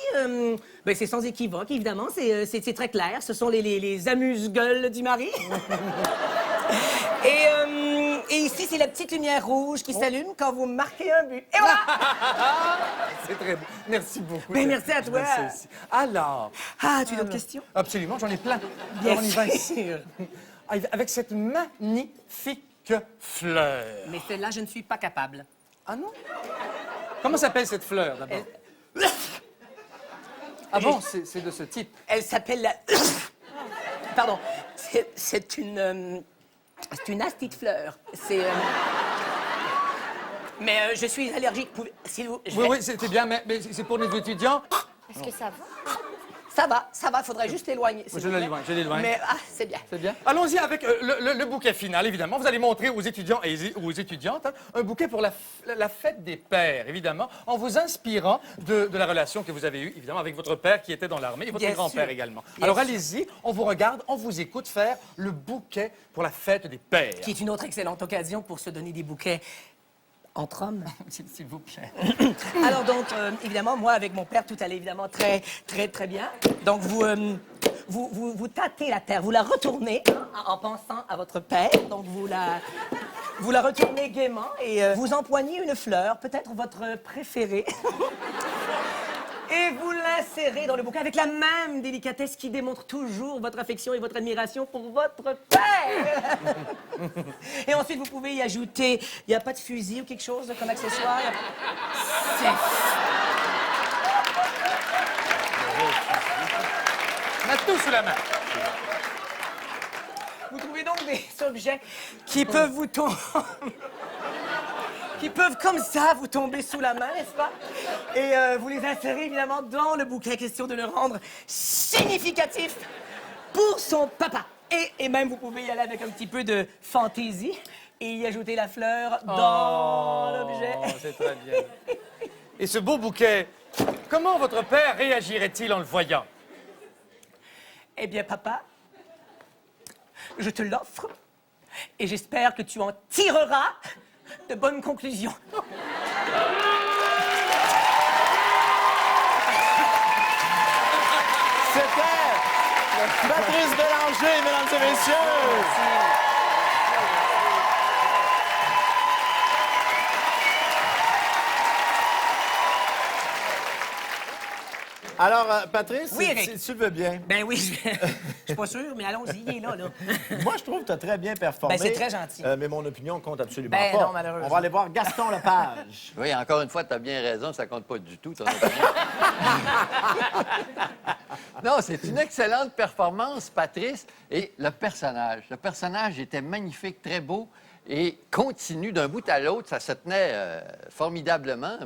Speaker 2: ben, c'est sans équivoque, évidemment, c'est très clair. Ce sont les amuse-gueules du mari. Et ici, c'est la petite lumière rouge qui s'allume quand vous marquez un but. Et voilà!
Speaker 15: C'est très beau. Merci beaucoup.
Speaker 2: Ben, merci à toi.
Speaker 15: Merci aussi. Alors...
Speaker 2: Ah, tu as d'autres questions?
Speaker 15: Absolument, j'en ai plein.
Speaker 2: Bien
Speaker 15: Alors, on y va
Speaker 2: sûr.
Speaker 15: ici. Avec cette magnifique fleur.
Speaker 2: Mais celle-là, je ne suis pas capable.
Speaker 15: Ah non? Comment s'appelle cette fleur, d'abord? Ah bon, c'est de ce type.
Speaker 2: Elle s'appelle la... Pardon. C'est une astite fleur. Mais je suis allergique. S'il vous...
Speaker 15: Oui, c'était bien, mais c'est pour les étudiants.
Speaker 8: Est-ce que ça va?
Speaker 2: Ça va, faudrait juste l'éloigner.
Speaker 15: Je l'éloigne.
Speaker 2: Mais c'est bien.
Speaker 15: C'est bien. Allons-y avec le bouquet final, évidemment. Vous allez montrer aux étudiants et aux étudiantes un bouquet pour la fête des pères, évidemment, en vous inspirant de la relation que vous avez eue, évidemment, avec votre père qui était dans l'armée et votre
Speaker 2: Bien
Speaker 15: grand-père
Speaker 2: sûr.
Speaker 15: également.
Speaker 2: Bien
Speaker 15: Alors
Speaker 2: sûr.
Speaker 15: allez-y, on vous regarde, on vous écoute faire le bouquet pour la fête des pères.
Speaker 2: Qui est une autre excellente occasion pour se donner des bouquets entre hommes.
Speaker 15: S'il vous plaît.
Speaker 2: Alors donc, évidemment, moi, avec mon père, tout allait évidemment très bien. Donc, vous tâtez la terre, vous la retournez en pensant à votre père. Donc, vous la retournez gaiement et vous empoignez une fleur, peut-être votre préférée. Et vous l'insérez dans le bouquet avec la même délicatesse qui démontre toujours votre affection et votre admiration pour votre père. Et ensuite, vous pouvez y ajouter... Il n'y a pas de fusil ou quelque chose comme accessoire?
Speaker 15: On a tout sous la main.
Speaker 2: Vous trouvez donc des objets qui peuvent vous tomber... qui peuvent comme ça vous tomber sous la main, n'est-ce pas? Et vous les insérez évidemment dans le bouquet, question de le rendre significatif pour son papa. Et même vous pouvez y aller avec un petit peu de fantaisie et y ajouter la fleur dans l'objet.
Speaker 15: C'est très bien. Et ce beau bouquet, comment votre père réagirait-il en le voyant?
Speaker 2: Eh bien, papa, je te l'offre et j'espère que tu en tireras de bonnes conclusions.
Speaker 3: C'était Patrice Bélanger, mesdames et messieurs! Alors, Patrice,
Speaker 2: Oui, Eric.
Speaker 3: si tu le veux bien.
Speaker 2: Ben oui, je suis pas sûr, mais allons-y, il est là.
Speaker 3: Moi, je trouve que tu as très bien performé.
Speaker 2: Ben, c'est très gentil.
Speaker 3: Mais mon opinion compte absolument
Speaker 2: Ben
Speaker 3: pas.
Speaker 2: non, malheureusement.
Speaker 3: On va aller voir Gaston Lepage.
Speaker 7: Oui, encore une fois, tu as bien raison, ça compte pas du tout, ton opinion. Non, c'est une excellente performance, Patrice. Et le personnage était magnifique, très beau et continu d'un bout à l'autre. Ça se tenait formidablement.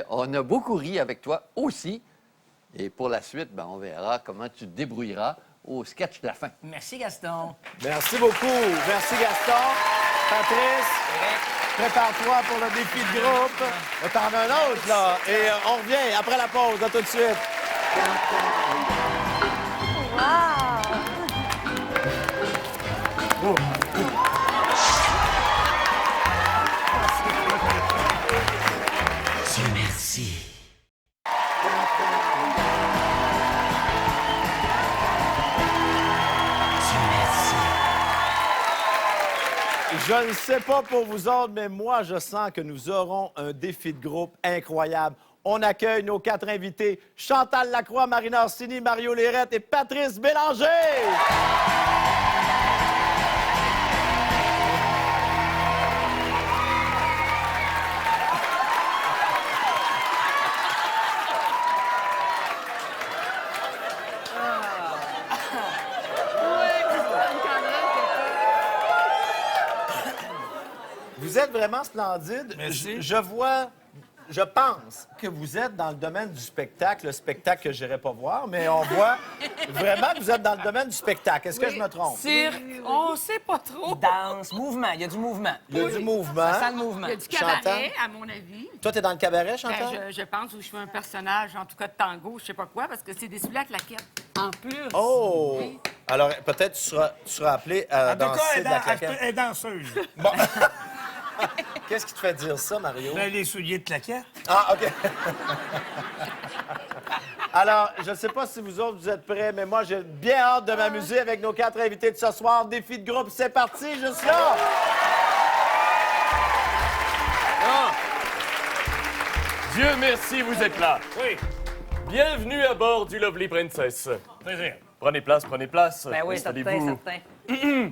Speaker 7: On a beaucoup ri avec toi aussi. Et pour la suite, ben, on verra comment tu te débrouilleras au sketch de la fin.
Speaker 2: Merci, Gaston.
Speaker 3: Merci beaucoup. Merci, Gaston. Patrice, prépare-toi pour le défi de groupe. T'en as un autre, là. Et on revient après la pause. À tout de suite.
Speaker 8: Wow!
Speaker 1: Dieu merci.
Speaker 3: Je ne sais pas pour vous autres, mais moi, je sens que nous aurons un défi de groupe incroyable. On accueille nos 4 invités, Chantal Lacroix, Marina Orsini, Mario Lérette et Patrice Bélanger! Vous êtes vraiment splendide.
Speaker 5: Merci.
Speaker 3: Je pense que vous êtes dans le domaine du spectacle, le spectacle que je n'irai pas voir, mais on voit vraiment que vous êtes dans le domaine du spectacle. Est-ce que je me trompe?
Speaker 6: Cirque, on sait pas trop.
Speaker 2: Danse, mouvement, il y a du mouvement.
Speaker 3: Il y a du mouvement.
Speaker 2: Ça sent le mouvement.
Speaker 4: Il y a du
Speaker 3: Chantal?
Speaker 4: cabaret, à mon avis.
Speaker 3: Toi, tu es dans le cabaret, Chantal?
Speaker 4: Ben, je pense où je fais un personnage, en tout cas de tango, je sais pas quoi, parce que c'est des souliers à claquettes. En plus.
Speaker 3: Oh! Alors, peut-être tu seras appelé à
Speaker 5: En tout cas,
Speaker 3: danser de la claquette.
Speaker 5: elle est danseuse.
Speaker 3: Bon. Qu'est-ce qui te fait dire ça, Mario?
Speaker 5: Ben, les souliers de claquette.
Speaker 3: Ah, OK. Alors, je ne sais pas si vous autres, vous êtes prêts, mais moi, j'ai bien hâte de m'amuser avec nos 4 invités de ce soir. Défi de groupe, c'est parti, juste là!
Speaker 16: Ah. Dieu merci, vous êtes là.
Speaker 5: Oui.
Speaker 16: Bienvenue à bord du Lovely Princess.
Speaker 5: Plaisir.
Speaker 16: Prenez place, prenez place.
Speaker 2: Ben oui, certain,
Speaker 16: Installez-vous.
Speaker 2: certain.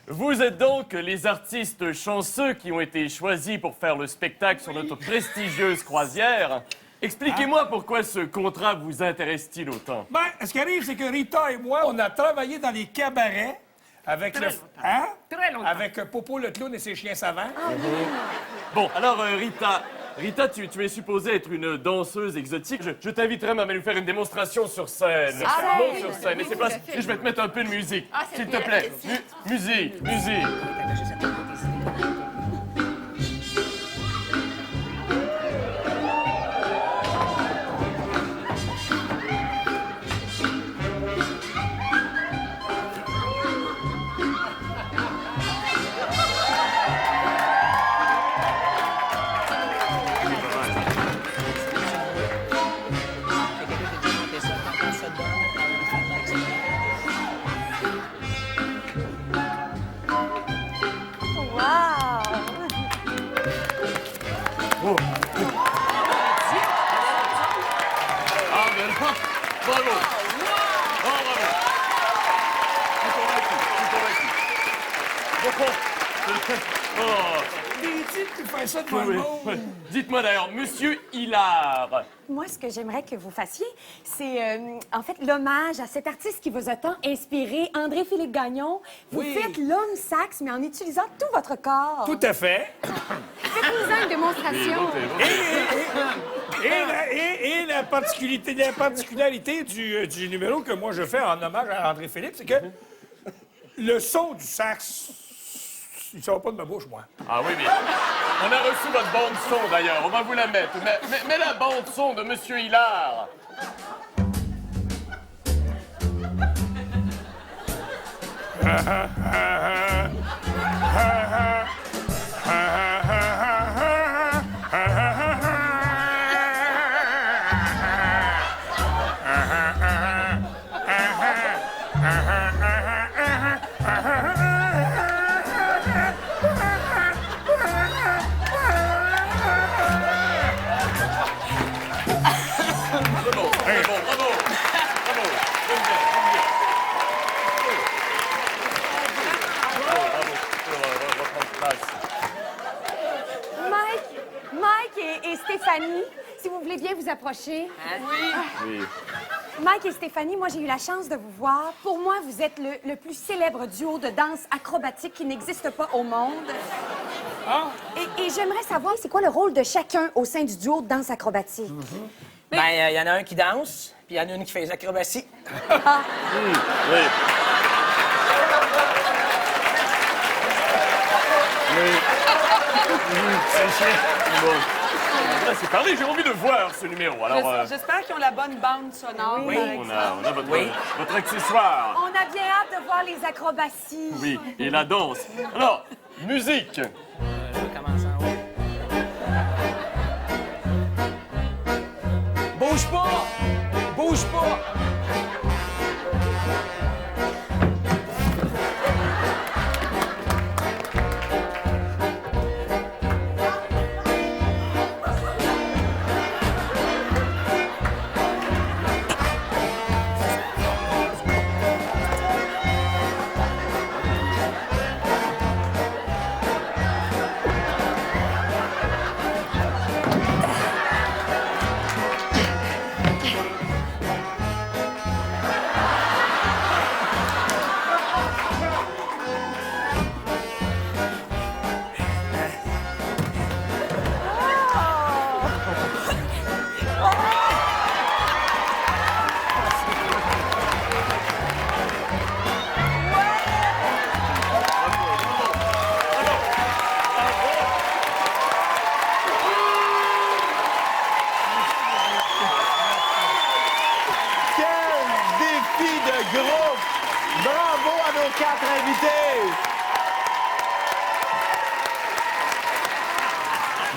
Speaker 16: Vous êtes donc les artistes chanceux qui ont été choisis pour faire le spectacle sur notre prestigieuse croisière. Expliquez-moi pourquoi ce contrat vous intéresse-t-il autant?
Speaker 5: Ben, ce qui arrive, c'est que Rita et moi, on a travaillé dans les cabarets avec le... Hein?
Speaker 4: Très longtemps.
Speaker 5: Avec Popo le clown et ses chiens savants.
Speaker 16: Bon, alors, Rita, tu es supposée être une danseuse exotique. Je t'inviterai même à nous faire une démonstration sur scène.
Speaker 4: Ah,
Speaker 16: Monte
Speaker 4: oui,
Speaker 16: sur scène. Et c'est pas... Et je vais te mettre un peu de musique.
Speaker 4: Ah, c'est
Speaker 16: S'il te
Speaker 4: bien,
Speaker 16: plaît.
Speaker 4: merci.
Speaker 16: Musique, musique. Ah, ben là, bravo. Oh, bravo. Je suis convaincu. Oh.
Speaker 5: Tu fais ça devant le
Speaker 16: Oui,
Speaker 5: monde.
Speaker 16: oui. Dites-moi d'ailleurs, Monsieur Hilar.
Speaker 17: Moi, ce que j'aimerais que vous fassiez, c'est en fait l'hommage à cet artiste qui vous a tant inspiré, André-Philippe Gagnon. Vous
Speaker 5: Oui.
Speaker 17: faites l'homme sax, mais en utilisant tout votre corps.
Speaker 5: Tout à fait.
Speaker 17: Faites-nous une démonstration.
Speaker 5: Et la particularité du numéro que moi je fais en hommage à André Philippe, c'est que le son du sax, il sort pas de ma bouche, moi.
Speaker 16: Ah oui, mais on a reçu votre bande son d'ailleurs. On va vous la mettre. Mais la bande son de Monsieur Hilar.
Speaker 17: Mike et Stéphanie, si vous voulez bien vous approcher.
Speaker 4: Oui.
Speaker 17: Mike et Stéphanie, moi, j'ai eu la chance de vous voir. Pour moi, vous êtes le plus célèbre duo de danse acrobatique qui n'existe pas au monde. Et j'aimerais savoir, c'est quoi le rôle de chacun au sein du duo de danse acrobatique?
Speaker 2: Ben, il y en a un qui danse, puis il y en a une qui fait les acrobaties.
Speaker 16: Oui. C'est parlé, j'ai envie de voir ce numéro. Alors,
Speaker 6: J'espère qu'ils ont la bonne bande sonore.
Speaker 16: oui,
Speaker 6: par
Speaker 16: on
Speaker 6: exemple.
Speaker 16: a votre accessoire.
Speaker 17: On a bien hâte de voir les acrobaties.
Speaker 16: Oui, et la danse. Alors, musique.
Speaker 2: Bouge pas! Bouge pas!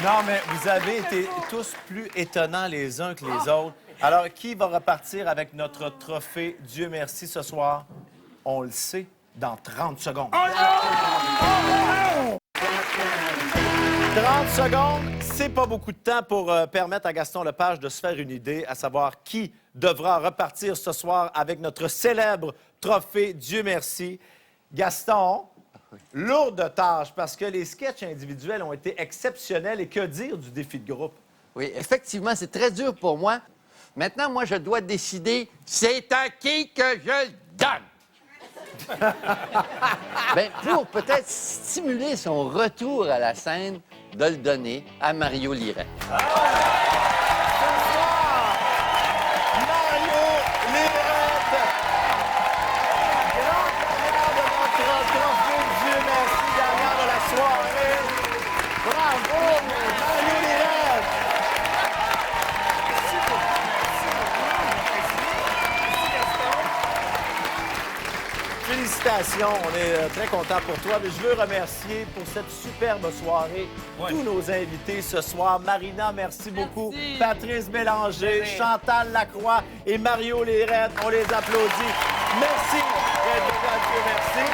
Speaker 3: Non, mais vous avez été tous plus étonnants les uns que les autres. Alors, qui va repartir avec notre trophée Dieu merci ce soir? On le sait dans 30 secondes. 30 secondes, c'est pas beaucoup de temps pour permettre à Gaston Lepage de se faire une idée, à savoir qui devra repartir ce soir avec notre célèbre trophée Dieu merci. Gaston, lourde tâche, parce que les sketchs individuels ont été exceptionnels. Et que dire du défi de groupe?
Speaker 7: Oui, effectivement, c'est très dur pour moi. Maintenant, moi, je dois décider c'est à qui que je le donne. Bien, pour peut-être stimuler son retour à la scène, de le donner à Mario Lirette.
Speaker 3: Félicitations, on est très contents pour toi. Mais je veux remercier pour cette superbe soirée tous nos invités ce soir. Marina, merci beaucoup. Patrice Bélanger, Chantal Lacroix et Mario Lirette, on les applaudit. Merci merci.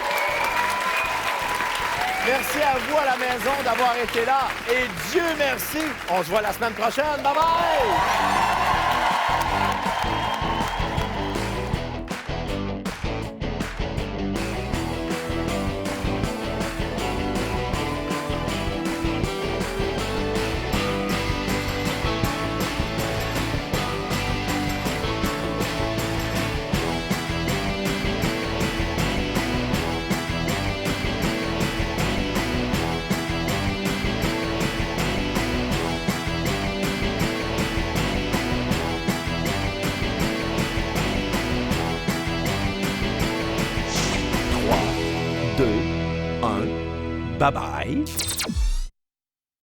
Speaker 3: Merci à vous à la maison d'avoir été là. Et Dieu merci, on se voit la semaine prochaine. Bye bye! Bye-bye.